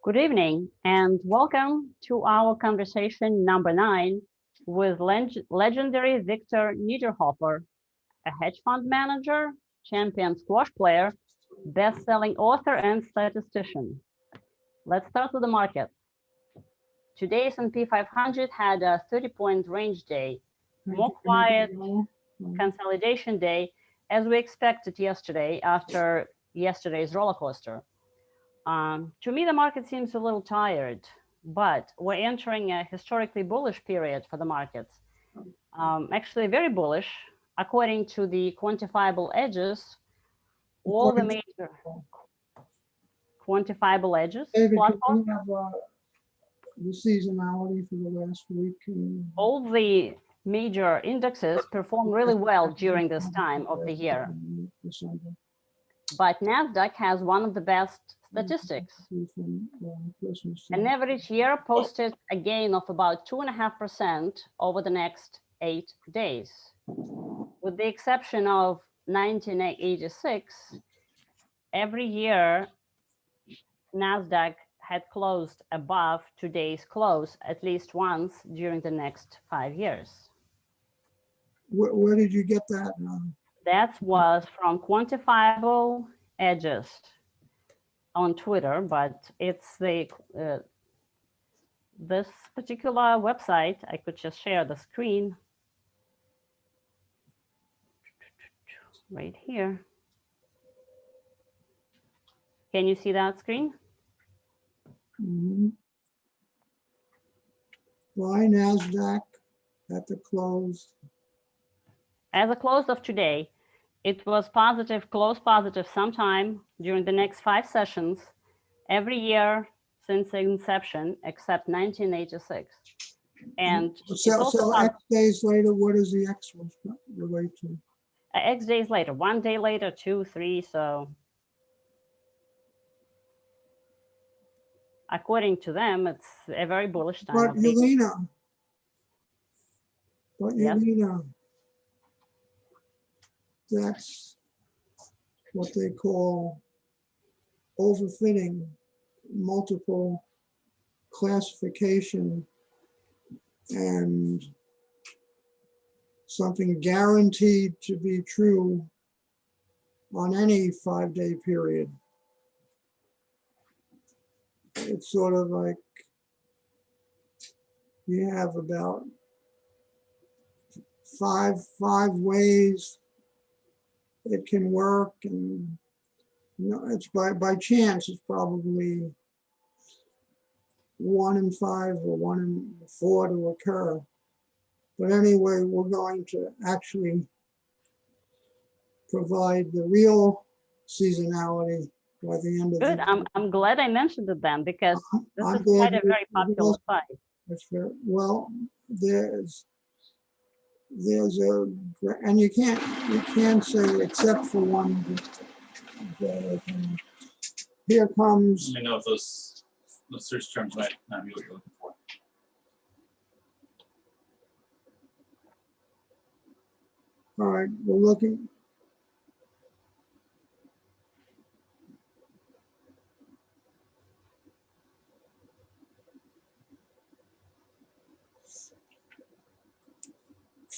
Good evening and welcome to our conversation number 9 with legendary Victor Niederhoffer, a hedge fund manager, champion squash player, best-selling author and statistician. Let's start with the market. Today, S&P 500 had a 30-point range day, more quiet consolidation day as we expected yesterday after yesterday's roller coaster. To me, the market seems a little tired, but we're entering a historically bullish period for the markets. Actually, very bullish, according to the quantifiable edges. All the major quantifiable edges. David, can we have the seasonality for the last week? All the major indexes perform really well during this time of the year. But NASDAQ has one of the best statistics. An average year posted a gain of about 2.5% over the next 8 days. With the exception of 1986, every year NASDAQ had closed above today's close at least once during the next 5 years. Where did you get that? That was from Quantifiable Edges on Twitter, but it's the this particular website. I could just share the screen right here. Can you see that screen? Mm-hmm. Why NASDAQ at the close? As a close of today, it was positive, close positive sometime during the next 5 sessions every year since the inception, except 1986. And so X days later, what does the X relate to? X days later, 1 day later, 2, 3, so. According to them, it's a very bullish time. But Yelena, that's what they call overfitting, multiple classification, and something guaranteed to be true on any 5-day period. It's sort of like you have about five ways it can work, and it's by chance. It's probably 1 in 5 or 1 in 4 to occur. But anyway, we're going to actually provide the real seasonality by the end of Good. the year. I'm glad I mentioned it then, because this is quite a very popular site. That's fair. Well, there's a, and you can't say except for one. Here comes. I know if those search terms might not be what you're looking for. All right, we're looking.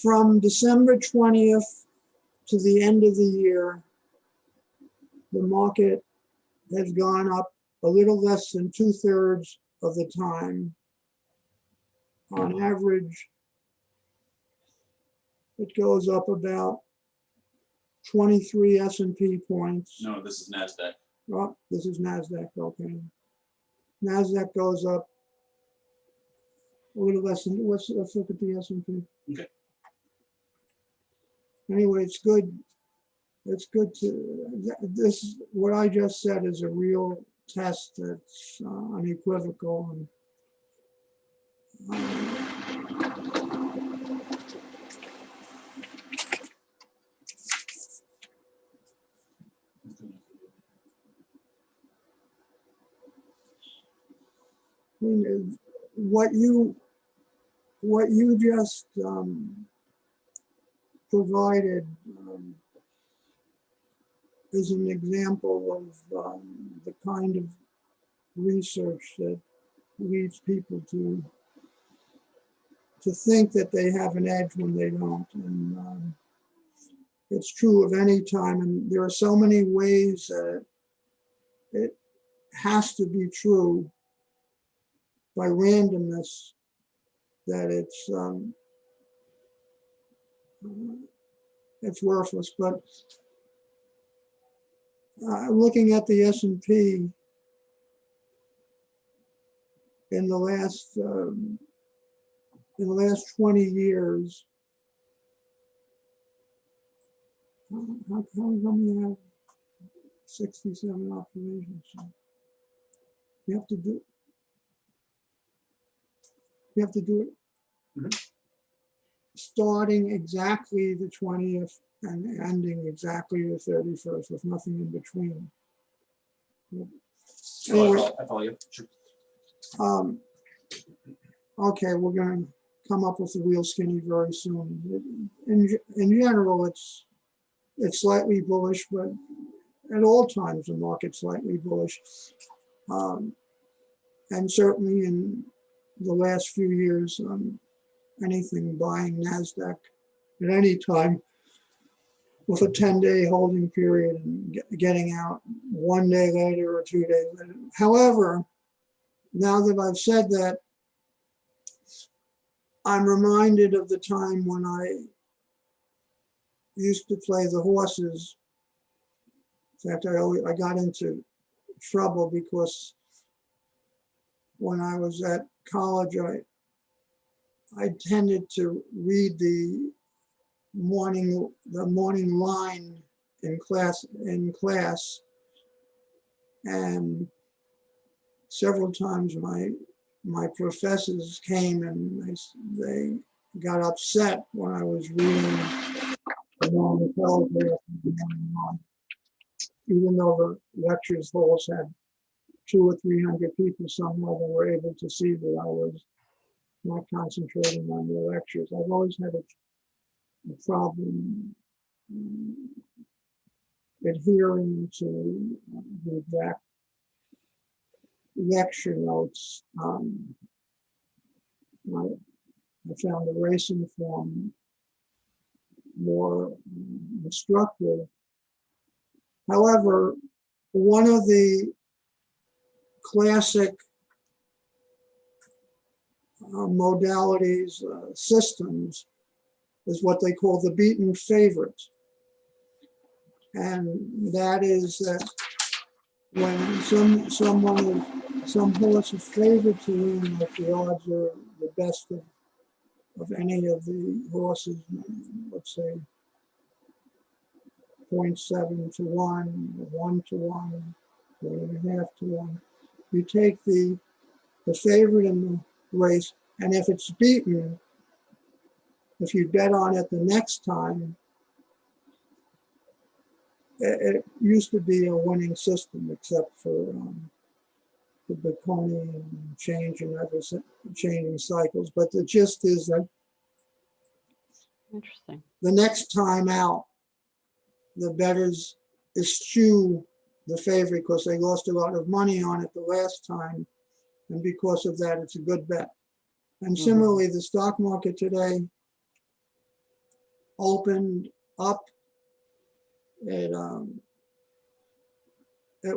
From December 20th to the end of the year, the market has gone up a little less than 2/3 of the time. On average, it goes up about 23 S&P points. No, this is NASDAQ. Oh, this is NASDAQ, okay. NASDAQ goes up a little less than, let's look at the S&P. Okay. Anyway, it's good. It's good to, this, what I just said is a real test that's unequivocal. And, what you just provided is an example of the kind of research that leads people to think that they have an edge when they don't. And it's true of any time. And there are so many ways that it has to be true by randomness that it's worthless. But looking at the S&P in the last 20 years, how come we have 67 observations? You have to do it starting exactly the 20th and ending exactly the 31st with nothing in between. Anyway, I follow you. Sure. Okay, we're going to come up with the real skinny very soon. In general, it's slightly bullish, but at all times the market's slightly bullish. And certainly in the last few years, anything buying NASDAQ at any time with a 10-day holding period and getting out 1 day later or 2 days later. However, now that I've said that, I'm reminded of the time when I used to play the horses. In fact, I got into trouble because when I was at college, I tended to read the morning line in class, and several times my professors came and they got upset when I was reading along the telegraph, even though the lectures halls had 200 or 300 people. Somehow they were able to see that I was not concentrating on the lectures. I've always had a problem adhering to the exact lecture notes. I found the racing form more instructive. However, one of the classic modalities, systems, is what they call the beaten favorite. And that is that when some horse is favored to win, like the odds are the best of any of the horses, let's say 0.7 to 1, 1 to 1, 1.5 to 1. You take the favorite in the race, and if it's beaten, if you bet on it the next time, it used to be a winning system, except for the Baconian change and other changing cycles. But the gist is that Interesting. the next time out, the bettors eschew the favorite because they lost a lot of money on it the last time, and because of that, it's a good bet. And similarly, the stock market today opened up. It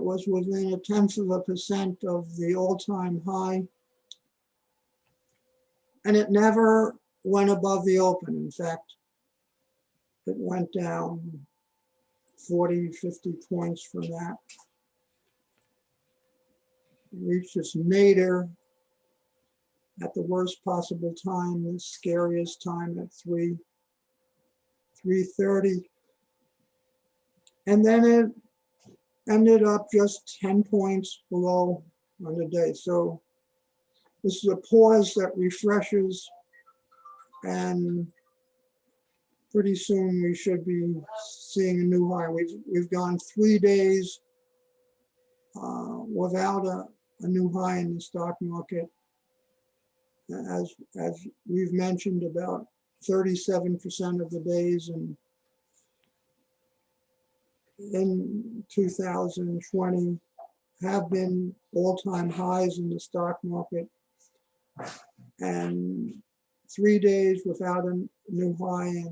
was within 0.1% of the all-time high, and it never went above the open. In fact, it went down 40, 50 points from that. It reached its nadir at the worst possible time, the scariest time at 3:30. And then it ended up just 10 points below on the day. So this is a pause that refreshes, and pretty soon we should be seeing a new high. We've gone 3 days without a new high in the stock market. As we've mentioned, about 37% of the days in 2020 have been all-time highs in the stock market, and 3 days without a new high,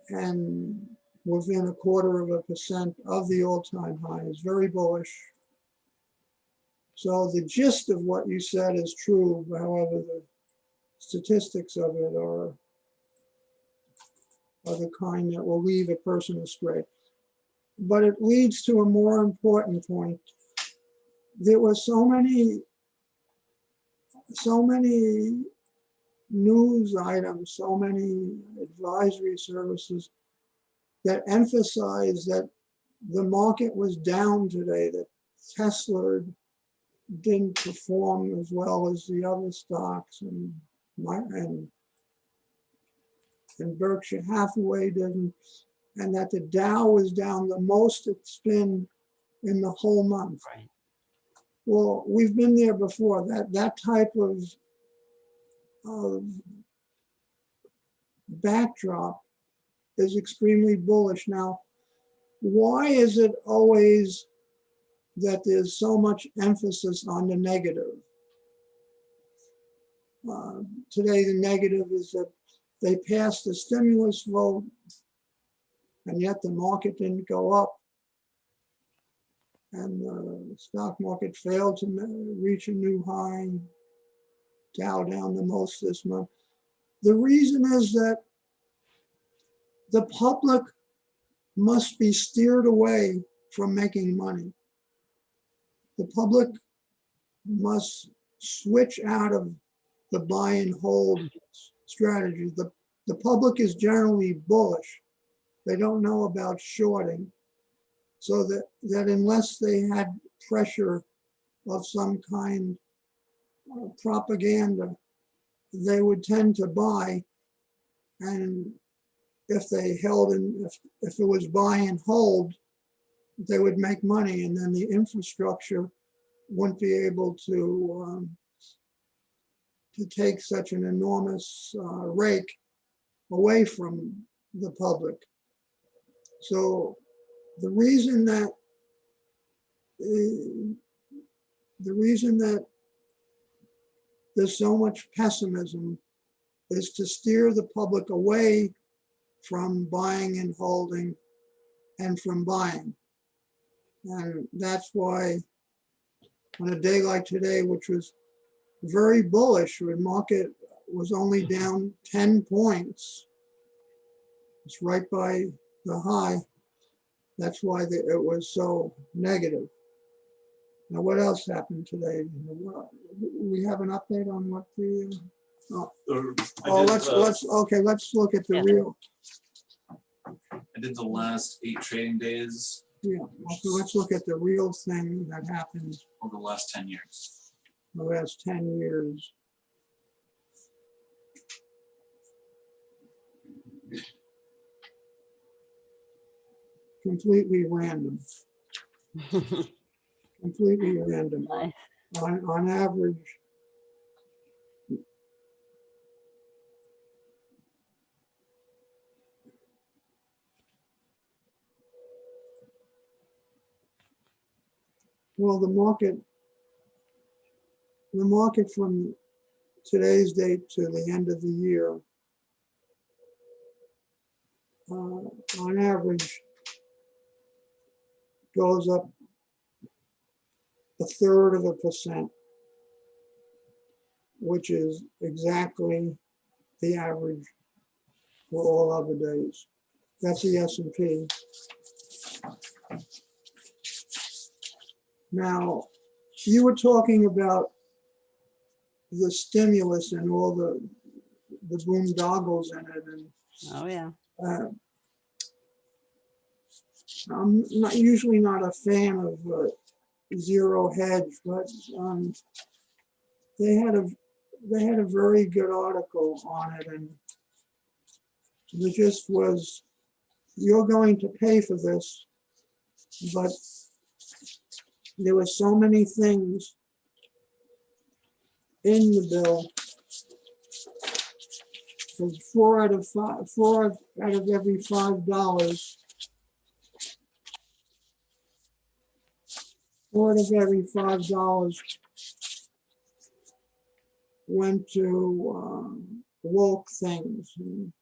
and within 0.25% of the all-time high is very bullish. So the gist of what you said is true, however, the statistics of it are the kind that will leave a person astray. But it leads to a more important point. There were so many news items, so many advisory services that emphasize that the market was down today, that Tesla didn't perform as well as the other stocks, and Berkshire Hathaway didn't, and that the Dow was down the most it's been in the whole month. Right. Well, we've been there before. That type of backdrop is extremely bullish. Now, why is it always that there's so much emphasis on the negative? Today, the negative is that they passed the stimulus vote, and yet the market didn't go up, and the stock market failed to reach a new high, Dow down the most this month. The reason is that the public must be steered away from making money. The public must switch out of the buy and hold strategy. The public is generally bullish. They don't know about shorting. So that unless they had pressure of some kind, propaganda, they would tend to buy. And if they held, and if it was buy and hold, they would make money, and then the infrastructure wouldn't be able to take such an enormous rake away from the public. So the reason that there's so much pessimism is to steer the public away from buying and holding and from buying. And that's why on a day like today, which was very bullish, the market was only down 10 points. It's right by the high. That's why it was so negative. Now, what else happened today? We have an update on what the. Let's look at the real. I did the last 8 trading days. Yeah, so let's look at the real thing that happened over the last 10 years. The last 10 years. Completely random. Completely random. Nice. On average, well, the market from today's date to the end of the year, on average, goes up 1/3%, which is exactly the average for all other days. That's the S&P. Now, you were talking about the stimulus and all the boondoggles in it, and Oh, yeah. I'm usually not a fan of zero hedge, but they had a very good article on it, and the gist was, you're going to pay for this, but there were so many things in the bill. Because four out of every $5 Part of every $5 went to woke things. And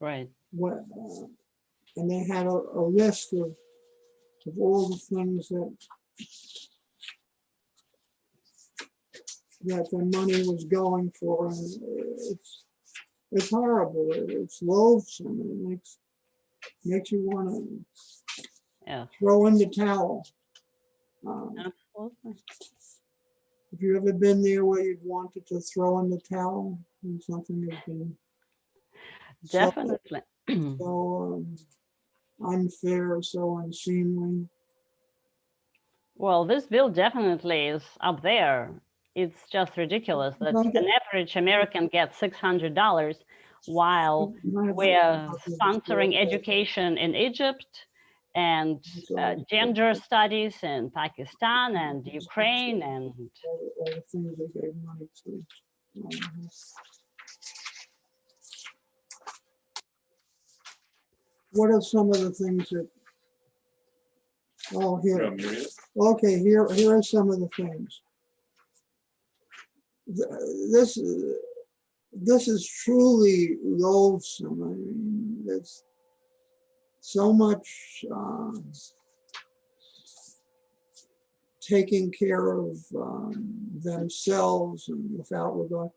Right. what, and they had a list of all the things that the money was going for. And it's horrible. It's loathsome. It makes you want to Yeah. throw in the towel. Absolutely. Have you ever been there where you'd wanted to throw in the towel and something has been Definitely. so unfair, so unseemly? Well, this bill definitely is up there. It's just ridiculous that an average American gets $600 while we're sponsoring education in Egypt and gender studies in Pakistan and Ukraine and all the things they gave money to. What are some of the things that? Oh, here. Okay, here are some of the things. This is truly loathsome. I mean, there's so much taking care of themselves and without regard.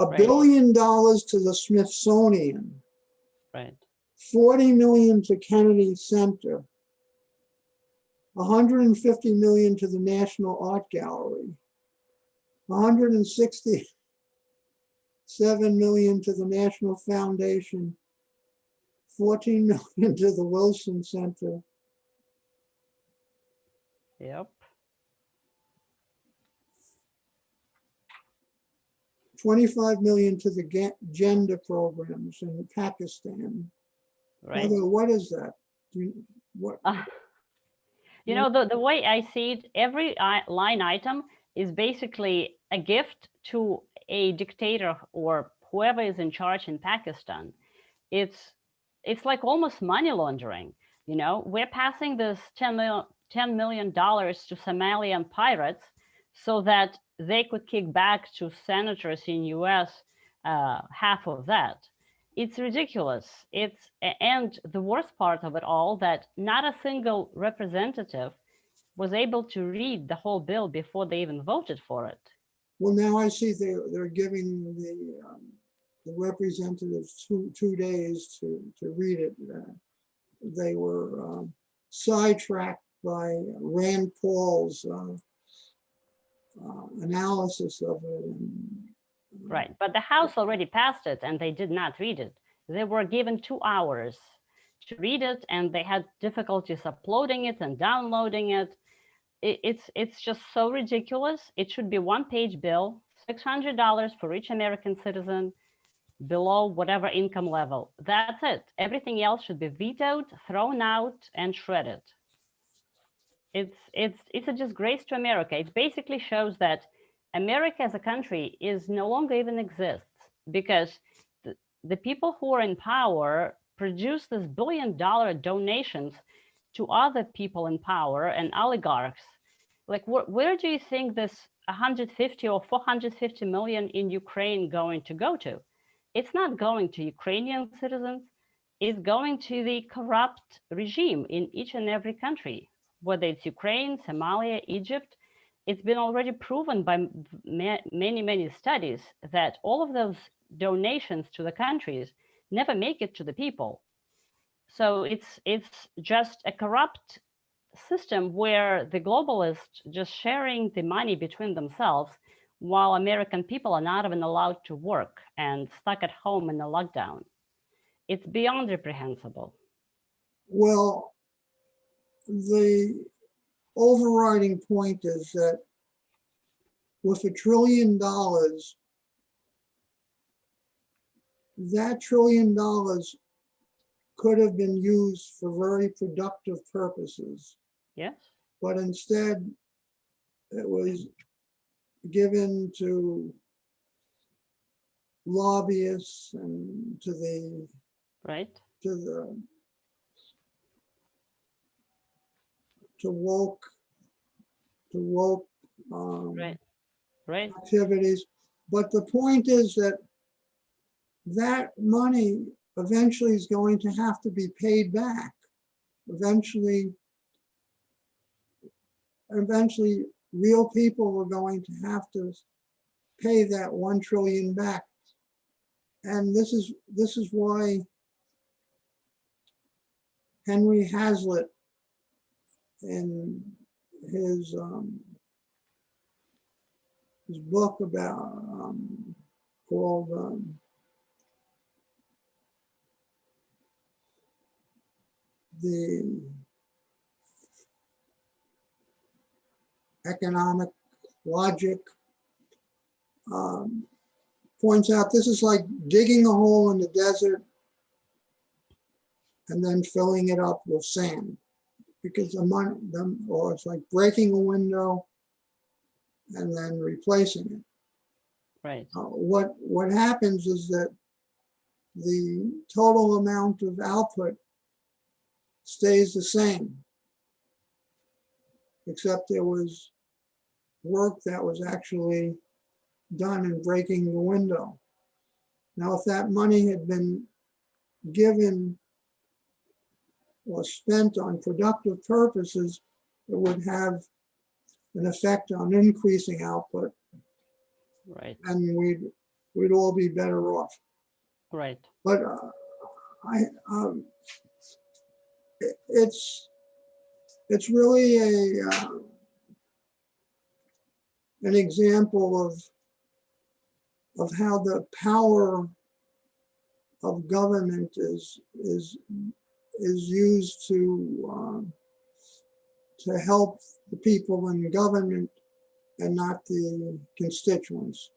$1 billion to the Smithsonian. right. 40 million to Kennedy Center. 150 million to the National Art Gallery. 167 million to the National Foundation. 14 million to the Wilson Center. Yep. 25 million to the gender programs in Pakistan. Right. What is that? What? You know, the way I see it, every line item is basically a gift to a dictator or whoever is in charge in Pakistan. It's like almost money laundering. You know, we're passing this $10 million to Somalian pirates so that they could kick back to senators in US half of that. It's ridiculous. And the worst part of it all, that not a single representative was able to read the whole bill before they even voted for it. Well, now I see they're giving the representatives two days to read it. They were sidetracked by Rand Paul's analysis of it. Right, but the House already passed it and they did not read it. They were given 2 hours to read it and they had difficulties uploading it and downloading it. It's just so ridiculous. It should be one-page bill, $600 for each American citizen below whatever income level. That's it. Everything else should be vetoed, thrown out, and shredded. It's a disgrace to America. It basically shows that America as a country is no longer even exists because the people who are in power produce this billion-dollar donations to other people in power and oligarchs. Like, where do you think this 150 or 450 million in Ukraine going to go to? It's not going to Ukrainian citizens. It's going to the corrupt regime in each and every country, whether it's Ukraine, Somalia, Egypt. It's been already proven by many studies that all of those donations to the countries never make it to the people. So it's just a corrupt system where the globalists just sharing the money between themselves while American people are not even allowed to work and stuck at home in a lockdown. It's beyond reprehensible. Well, the overriding point is that with $1 trillion, that $1 trillion could have been used for very productive purposes. Yes. But instead, it was given to lobbyists and to the to woke woke Right. Right. activities. But the point is that that money eventually is going to have to be paid back. Eventually, real people are going to have to pay that 1 trillion back. And this is why Henry Hazlitt, in his book about called the economic logic, points out this is like digging a hole in the desert and then filling it up with sand, because or it's like breaking a window and then replacing it. Right. What happens is that the total amount of output stays the same, except there was work that was actually done in breaking the window. Now, if that money had been given or spent on productive purposes, it would have an effect on increasing output, Right. and we'd all be better off. Right. But it's really an example of how the power of government is used to help the people in government and not the constituents.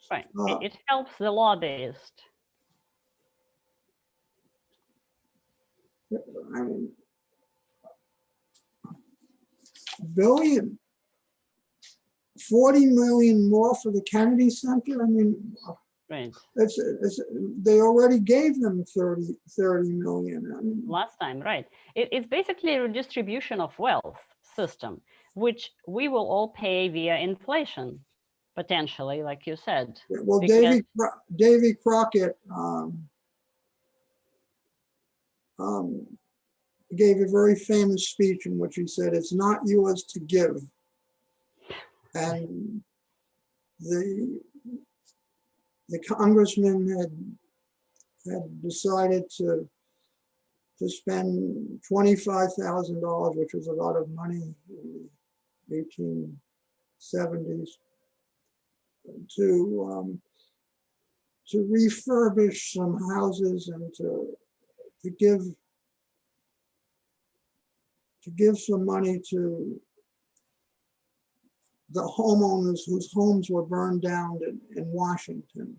Right. It helps the lobbyist. I mean, billion, 40 million more for the Kennedy Center. I mean, Right. they already gave them 30 million. I mean, Last time, right. It's basically a redistribution of wealth system, which we will all pay via inflation, potentially, like you said. well, Davy Crockett gave a very famous speech in which he said, "It's not yours to give." And the congressman had decided to spend $25,000, which was a lot of money in the 1870s, to refurbish some houses and to give some money to the homeowners whose homes were burned down in Washington.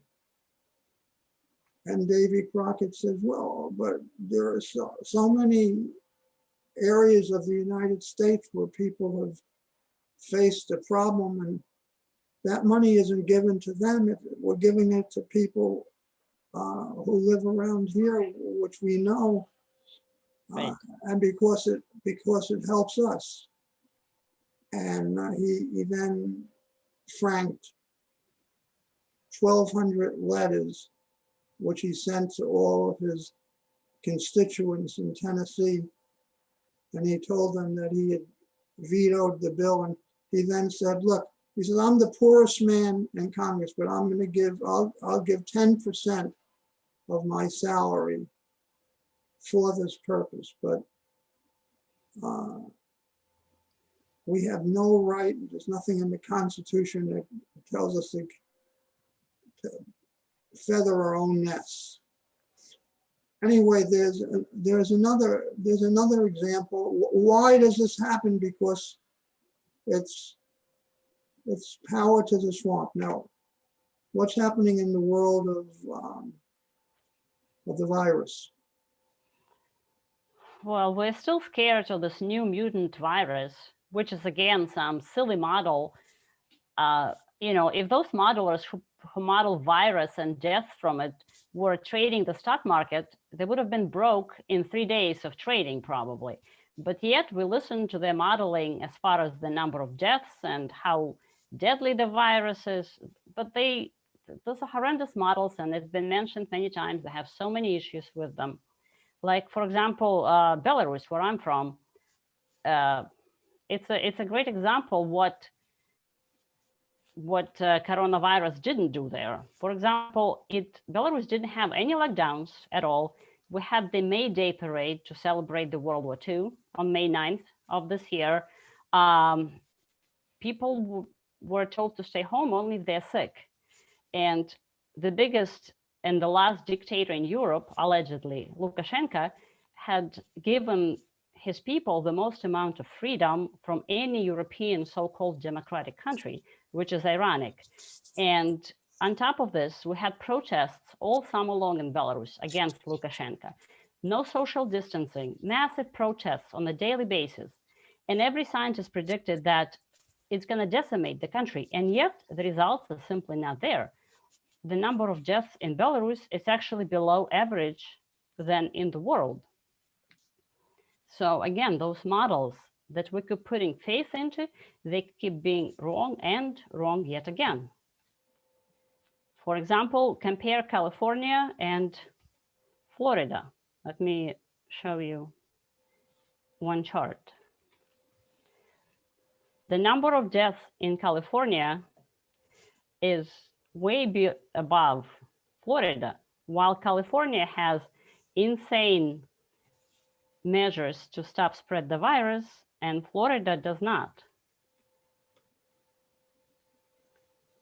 And Davy Crockett says, well, but there are so many areas of the United States where people have faced a problem, and that money isn't given to them. We're giving it to people who live around here, which we know, Right. and because it helps us. And he then franked 1,200 letters, which he sent to all of his constituents in Tennessee. And he told them that he had vetoed the bill. And he then said, look, he said, I'm the poorest man in Congress, but I'm going to I'll give 10% of my salary for this purpose. But we have no right, there's nothing in the Constitution that tells us to feather our own nests. Anyway, there's another example. Why does this happen? Because it's power to the swamp. Now, what's happening in the world of the virus? Well, we're still scared of this new mutant virus, which is again some silly model. If those modelers who model virus and death from it were trading the stock market, they would have been broke in 3 days of trading probably. But yet we listen to their modeling as far as the number of deaths and how deadly the virus is. But those are horrendous models, and it's been mentioned many times. They have so many issues with them. Like, for example, Belarus, where I'm from, it's a great example what coronavirus didn't do there. For example, Belarus didn't have any lockdowns at all. We had the May Day parade to celebrate the World War II on May 9th of this year. People were told to stay home only if they're sick. And the biggest and the last dictator in Europe, allegedly, Lukashenko, had given his people the most amount of freedom from any European so-called democratic country, which is ironic. And on top of this, we had protests all summer long in Belarus against Lukashenko. No social distancing, massive protests on a daily basis. And every scientist predicted that it's going to decimate the country. And yet the results are simply not there. The number of deaths in Belarus is actually below average than in the world. So again, those models that we keep putting faith into, they keep being wrong and wrong yet again. For example, compare California and Florida. Let me show you one chart. The number of deaths in California is way above Florida, while California has insane measures to stop spread the virus, and Florida does not.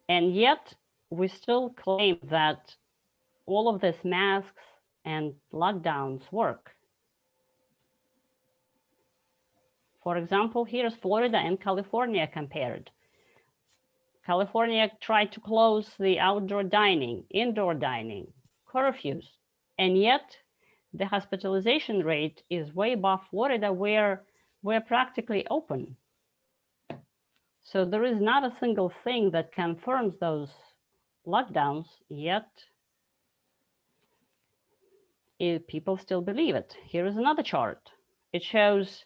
And yet we still claim that all of these masks and lockdowns work. For example, here's Florida and California compared. California tried to close the outdoor dining, indoor dining, curfews, and yet the hospitalization rate is way above Florida, where we're practically open. So there is not a single thing that confirms those lockdowns, yet people still believe it. Here is another chart. It shows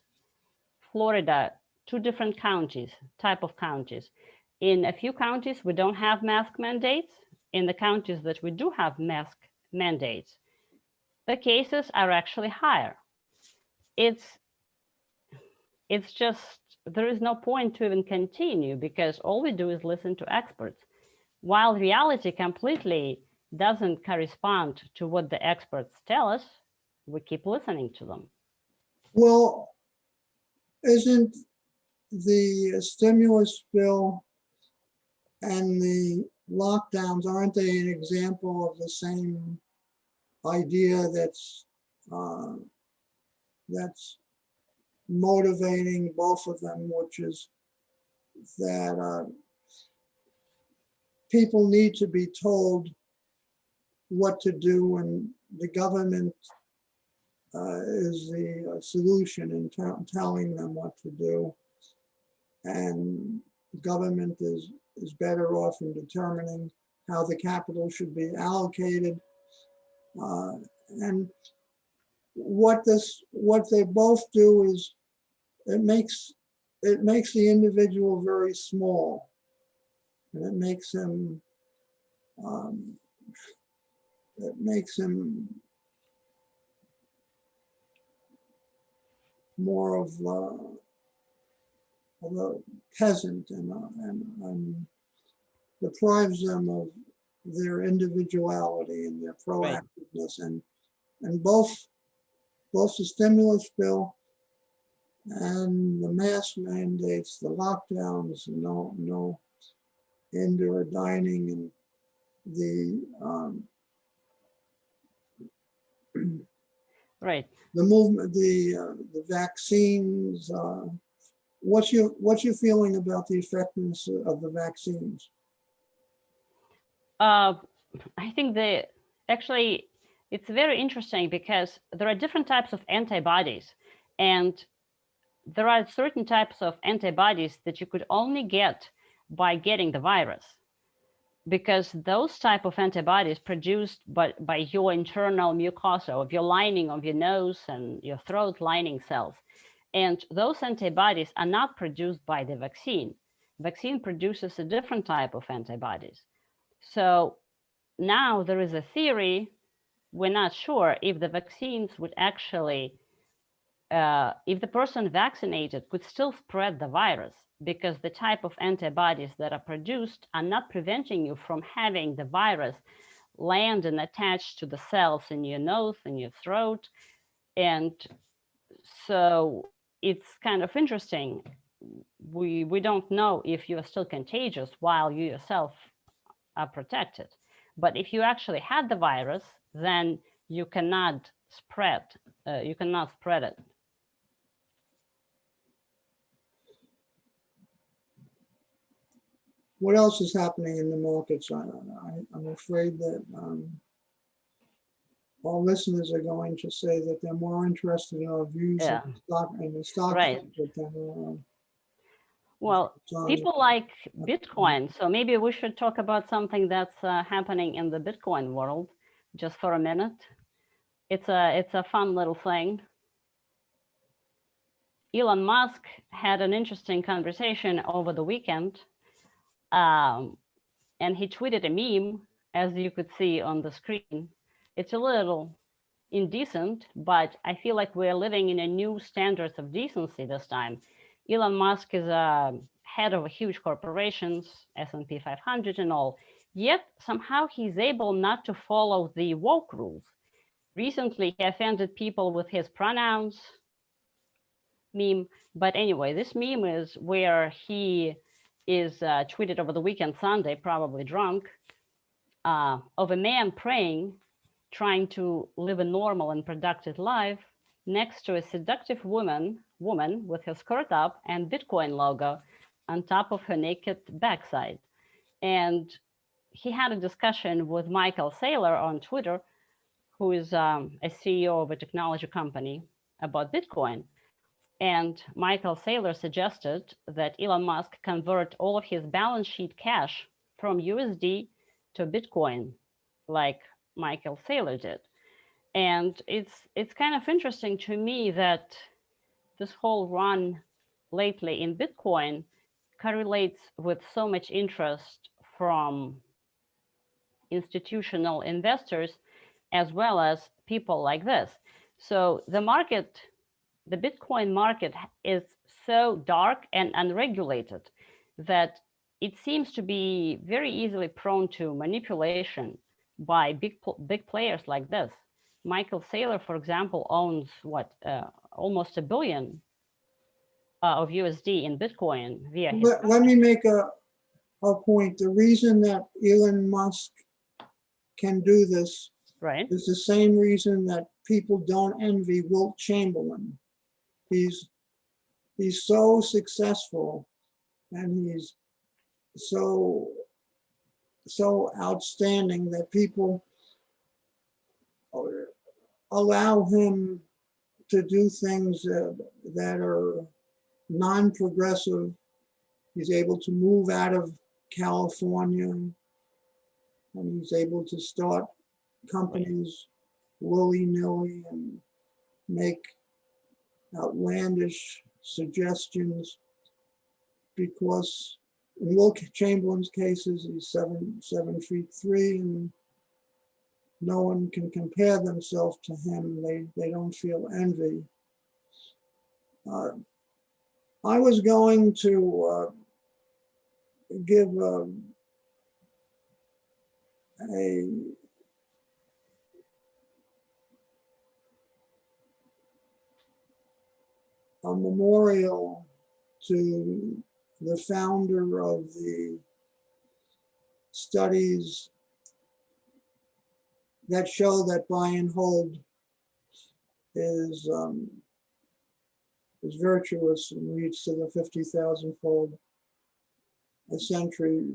Florida, 2 different counties, type of counties. In a few counties, we don't have mask mandates. In the counties that we do have mask mandates, the cases are actually higher. It's just, there is no point to even continue because all we do is listen to experts. While reality completely doesn't correspond to what the experts tell us, we keep listening to them. Well, isn't the stimulus bill and the lockdowns, aren't they an example of the same idea that's motivating both of them, which is that people need to be told what to do, and the government is the solution in telling them what to do. And the government is better off in determining how the capital should be allocated. And what they both do is it makes the individual very small, and it makes him more of a peasant, and deprives them of their individuality and their proactiveness. Right. And both the stimulus bill and the mask mandates, the lockdowns, no indoor dining, and right, the movement, the vaccines. What's your feeling about the effectiveness of the vaccines? I think actually it's very interesting because there are different types of antibodies, and there are certain types of antibodies that you could only get by getting the virus, because those type of antibodies produced by your internal mucosa, of your lining of your nose and your throat lining cells. And those antibodies are not produced by the vaccine. Vaccine produces a different type of antibodies. So now there is a theory, we're not sure if the vaccines would actually, if the person vaccinated could still spread the virus, because the type of antibodies that are produced are not preventing you from having the virus land and attach to the cells in your nose and your throat. And so it's kind of interesting. We don't know if you are still contagious while you yourself are protected. But if you actually had the virus, then you cannot spread it. What else is happening in the markets? I'm afraid that all listeners are going to say that they're more interested in our views Yeah. in the stock Right. market than Well, on- people like Bitcoin, so maybe we should talk about something that's happening in the Bitcoin world just for a minute. It's a fun little thing. Elon Musk had an interesting conversation over the weekend, and he tweeted a meme, as you could see on the screen. It's a little indecent, but I feel like we're living in a new standards of decency this time. Elon Musk is a head of huge corporations, S&P 500 and all, yet somehow he's able not to follow the woke rules. Recently, he offended people with his pronouns meme, but anyway, this meme is where he is tweeted over the weekend, Sunday, probably drunk, of a man praying, trying to live a normal and productive life next to a seductive woman with her skirt up and Bitcoin logo on top of her naked backside. And he had a discussion with Michael Saylor on Twitter, who is a CEO of a technology company, about Bitcoin. And Michael Saylor suggested that Elon Musk convert all of his balance sheet cash from USD to Bitcoin, like Michael Saylor did. And it's kind of interesting to me that this whole run lately in Bitcoin correlates with so much interest from institutional investors as well as people like this. So the market, the Bitcoin market is so dark and unregulated that it seems to be very easily prone to manipulation by big players like this. Michael Saylor, for example, owns almost $1 billion of USD in Bitcoin via his. Let me make a point. The reason that Elon Musk can do this Right. is the same reason that people don't envy Wilt Chamberlain. He's so successful and he's so outstanding that people allow him to do things that are non-progressive. He's able to move out of California and he's able to start companies willy-nilly and make outlandish suggestions because in Wilt Chamberlain's cases, he's 7'3" and no one can compare themselves to him. They don't feel envy. I was going to give a memorial to the founder of the studies that show that buy and hold is virtuous and leads to the 50,000-fold a century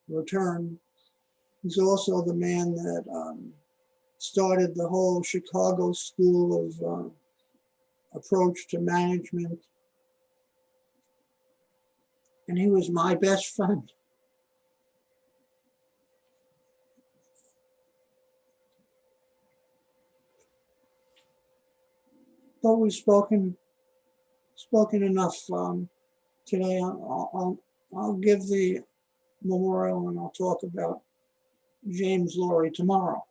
return. He's also the man that started the whole Chicago school of approach to management. And he was my best friend. but we've spoken enough today. I'll give the memorial and I'll talk about James Laurie tomorrow.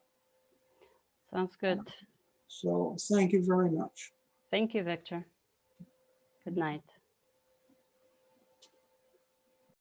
Sounds good. So thank you very much. Thank you, Victor. Good night.